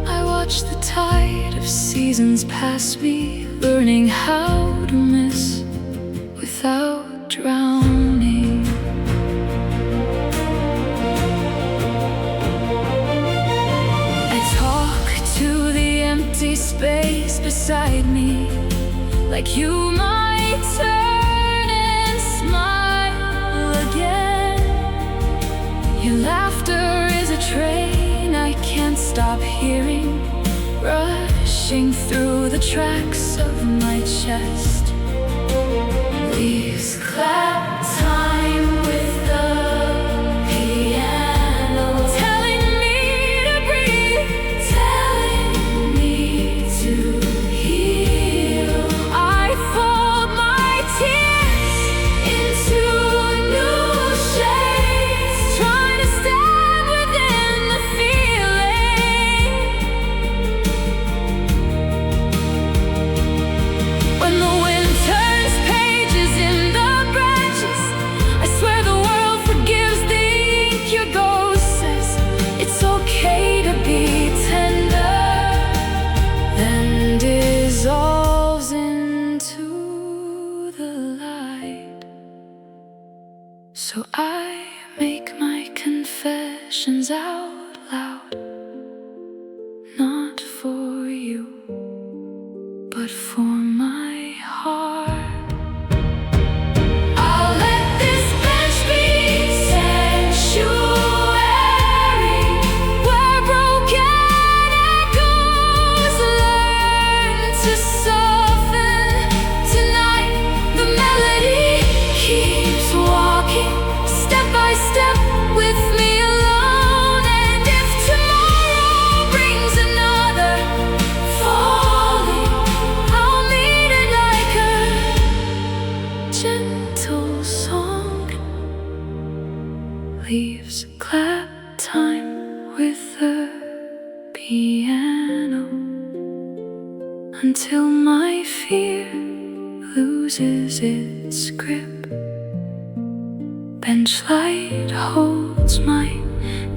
I watch the tide of seasons pass me, learning how to miss without drowning. I talk to the empty space beside me, like you might turn and smile again. Your laughter is a train I can't stop hearing, rushing through the tracks of my chest. Leaves clap time with the piano, telling me to breathe, telling me to heal. I fold my tears into new shades, trying to stand within the feeling. When the wind turns pages in the branches, I swear the world forgives the ink. Your ghost says it's okay to be tender, then dissolves into the light. So I make my confessions out loud, not for you, but for my heart. I'll let this bench be sanctuary, where broken echoes learn to soften. Tonight the melody keeps walking, step by step with me alone. And if tomorrow brings another falling, I'll meet it like a gentle song. Leaves clap time with the piano, until my fear loses its grip. Bench light holds my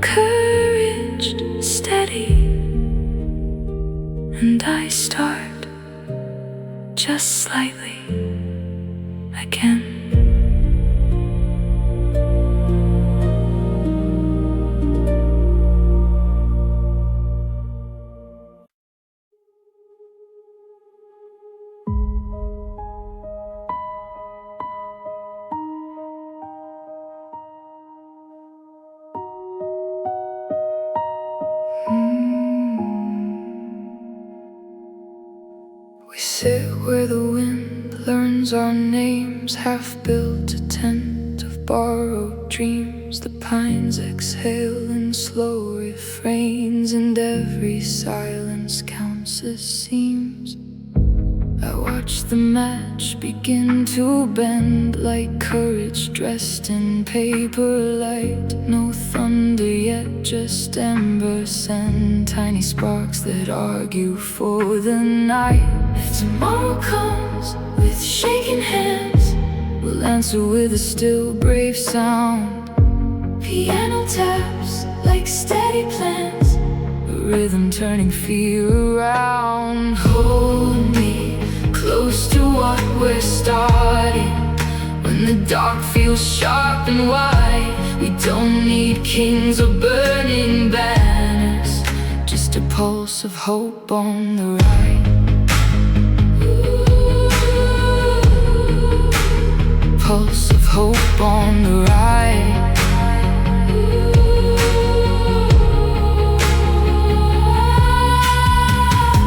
courage steady, and I start just slightly again. burns our names, half built a tent of borrowed dreams. The pines exhale in slow refrains, and every silence counts as seams. I watch the match begin to bend, like courage dressed in paper light. No thunder yet, just embers and tiny sparks that argue for the night. If tomorrow comes with shaking hands, we'll answer with a still brave sound. Piano taps like steady plans, a rhythm turning fear around. Hold me close to what we're starting. When the dark feels sharp and wide, we don't need kings or burning banners, just a pulse of hope on the ride. Pulse of hope on the ride.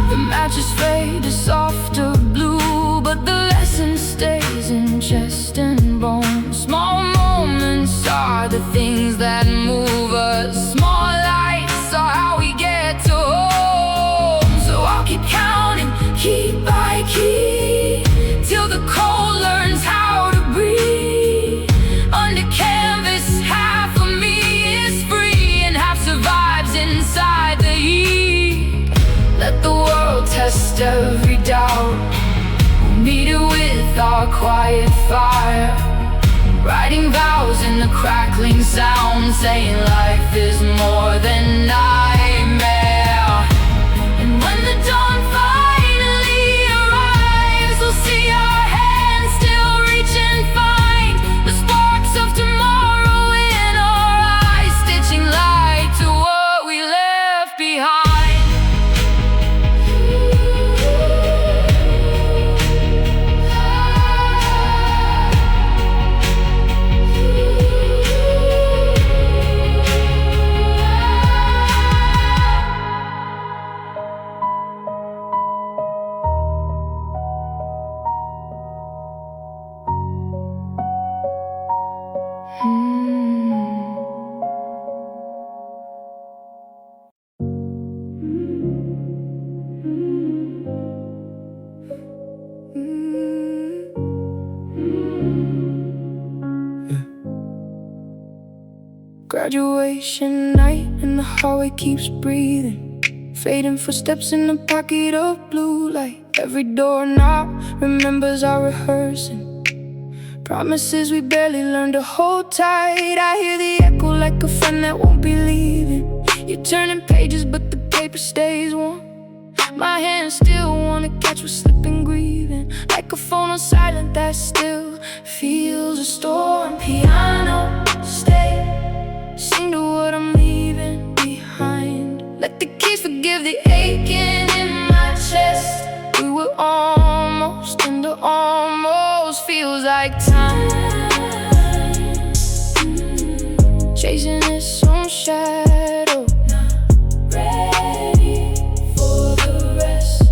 The matches fade to softer blue, but the lesson stays in chest and bone. Small moments are the things that move us. Small lights are how we get to home. So I'll keep counting, key by key, till the cold learns how to breathe. Under canvas, half of me is free, and half survives inside the heat. Let the world test every doubt, we'll meet it with our quiet fire. Writing vows in the crackling sound, saying life is more than nightmare. And when the dawn finally arrives, we'll see our hands still reach and find the sparks of tomorrow in our eyes, stitching light to what we left behind. Graduation night and the hallway keeps breathing, fading footsteps in a pocket of blue light. Every doorknob remembers our rehearsing, promises we barely learned to hold tight. I hear the echo like a friend that won't be leaving. You're turning pages but the paper stays warm. My hands still wanna catch what's slipping, grieving, like a phone on silent that still feels a storm. Piano, stay, sing to what I'm leaving behind. Let the keys forgive the aching in my chest. We were almost, and the almost feels like time, chasing its own shadow, not ready for the rest.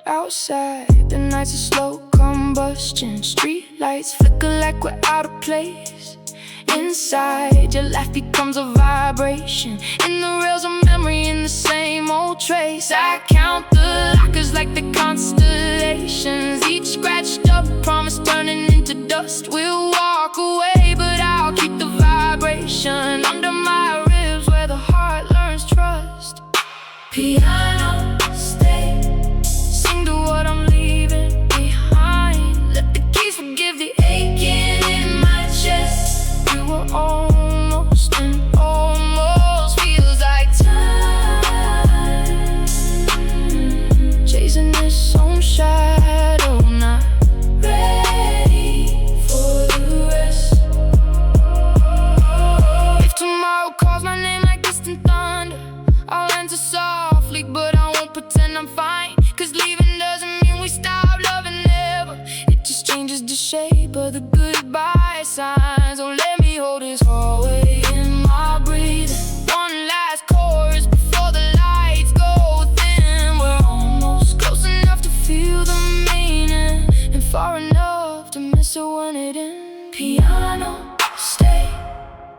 Outside, the nights are slow combustion, street lights flicker like we're out of place. Inside, your life becomes a vibration, in the rails of memory, in the same old trace. I count the lockers like the constellations, each scratched up promise turning into dust. We'll walk away, but I'll keep the vibration under my ribs, where the heart learns trust. Piano, stay, sing to what I'm leaving behind. Let the keys forgive the aching in my chest. We were almost, and almost feels like time, chasing its own shadow, not ready for the rest. If tomorrow calls my name like distant thunder, I'll answer softly, but I won't pretend I'm fine. 'Cause leaving doesn't mean we stop loving ever, it just changes the shape of the goodbye signs. Oh, let me hold this hallway in my breathing, one last chorus before the lights go thin. We're almost close enough to feel the meaning piano, stay.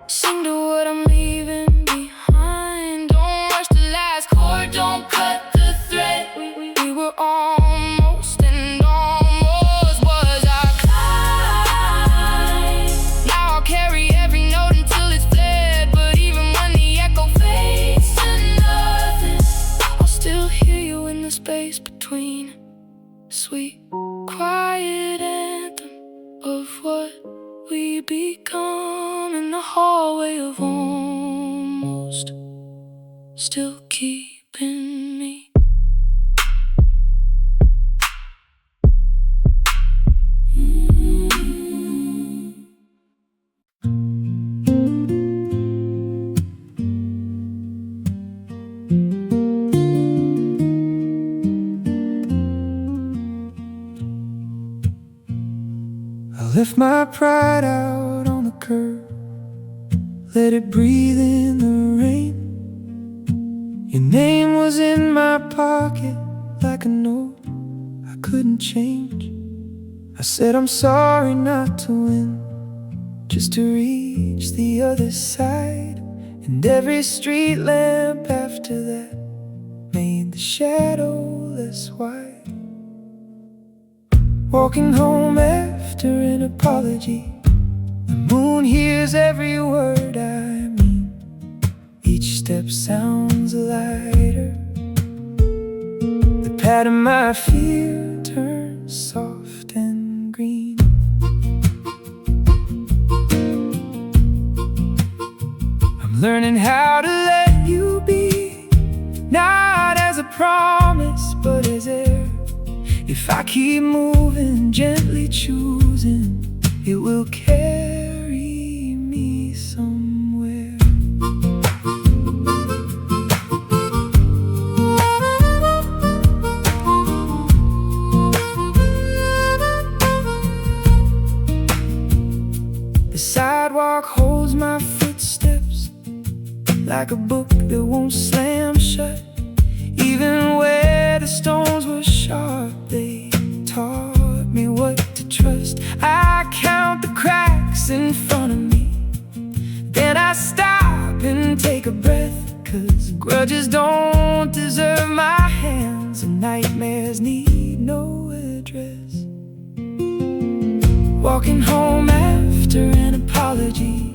Sing to what I'm leaving behind. Don't rush the last chord, don't cut the thread. We were almost, and almost was our climb. Now I'll carry every note until it's fled. But even when the echo fades to nothing, I'll still hear you in the space between. Sweet, quiet anthem of what we become in the hallway of almost, still keeping me. I left my pride out on the curb, let it breathe in the rain. Your name was in my pocket like a note I couldn't change. I said I'm sorry not to win, just to reach the other side. And every street lamp after that made the shadow less wide. Walking home after an apology, the moon hears every word I mean. Each step sounds lighter. The pattern of my fear turns soft and green. I'm learning how to let you be, not as a promise, but as air. If I keep moving, gently choosing, it will carry me somewhere. The sidewalk holds my footsteps like a book that won't slam shut. Even where the stones were sharp, they taught me what to trust. I count the cracks in front of me, then I stop and take a breath. 'Cause grudges don't deserve my hands, and nightmares need no address. Walking home after an apology,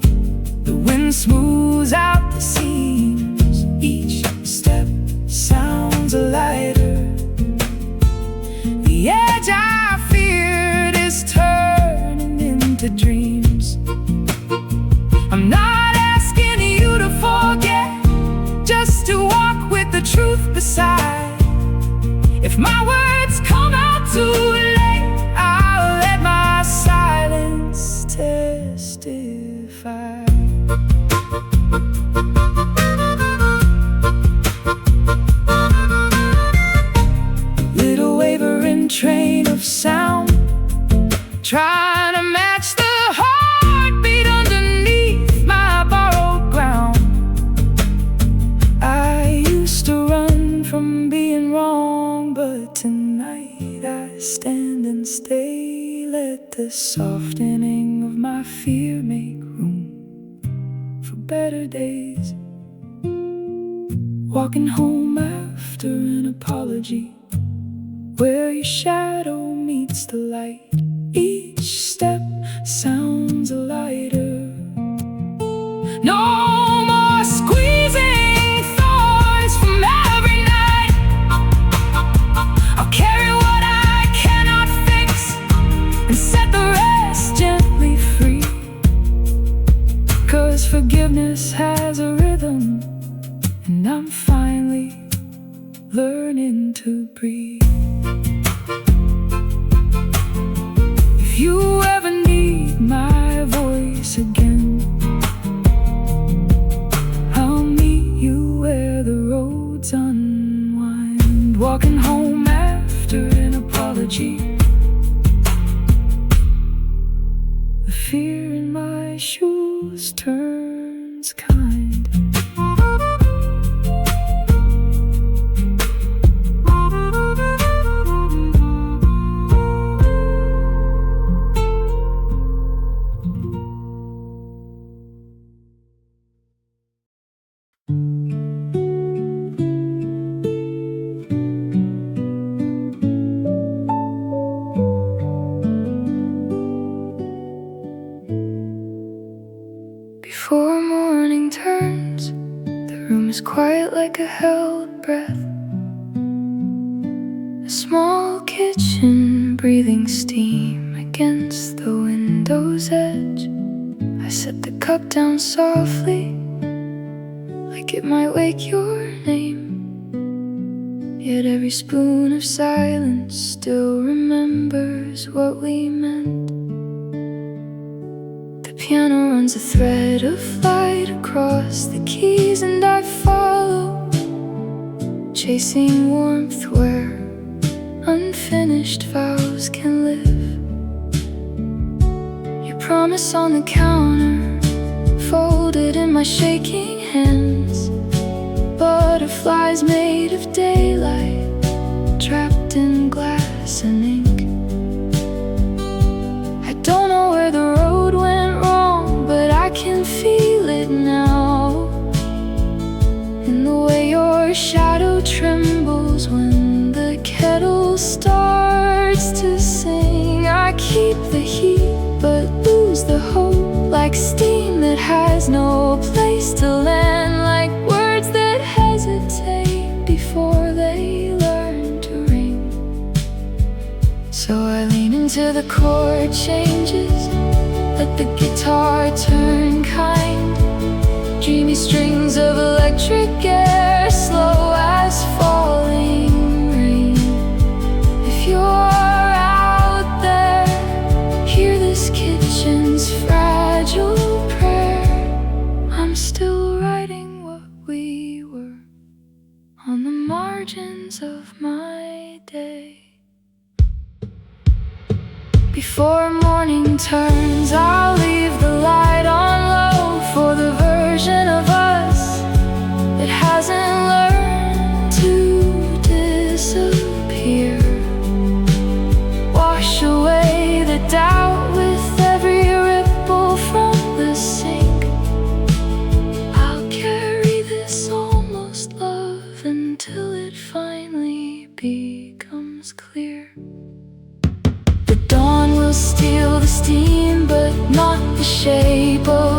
the wind smooths out the seams. Each step sounds lighter. The edge I feared is turning into dreams. I'm not asking you to forget, just to walk with the truth beside. If my words come out too late, I'll let my silence testify. Little wavering train of sound, trying to match the heartbeat underneath my borrowed ground. I used to run from being wrong, but tonight I stand and stay. Let the softening of my fear make room for better days. Walking home after an apology, where your shadow meets the light. Each step sounds lighter. No more squeezing thorns from every night. I'll carry what I cannot fix and set the rest gently free. 'Cause forgiveness has a rhythm, and I'm finally learning to breathe. If you ever need my voice again, I'll meet you where the roads unwind. Walking home after an apology, the fear in my shoes turns kind. Before morning turns, the room is quiet like a held breath. A small kitchen breathing steam against the window's edge. I set the cup down softly, like it might wake your name. Yet every spoon of silence still remembers what we meant. The piano runs a thread of light across the keys, and I follow, chasing warmth where unfinished vows can live. Your promise on the counter, folded in my shaking hands. Butterflies made of daylight, trapped in glass and ink. I don't know where the road went wrong, but I can feel it now, in the way your shadow trembles when the kettle starts to sing. I keep the heat but lose the hope, like steam that has no place to land, like words that hesitate before they learn to ring. So I lean into the chord changes, let the guitar turn kind. Dreamy strings of electric air, slow as falling rain. If you're out there, hear this kitchen's fragile prayer. I'm still writing what we were on the margins of my day. Before morning turns, I'll leave the light on low for the version of us that hasn't learned to disappear. Wash away the doubt with every ripple from the sink. I'll carry this almost love until it finally becomes clear. The dawn will steal the steam, but not the shape of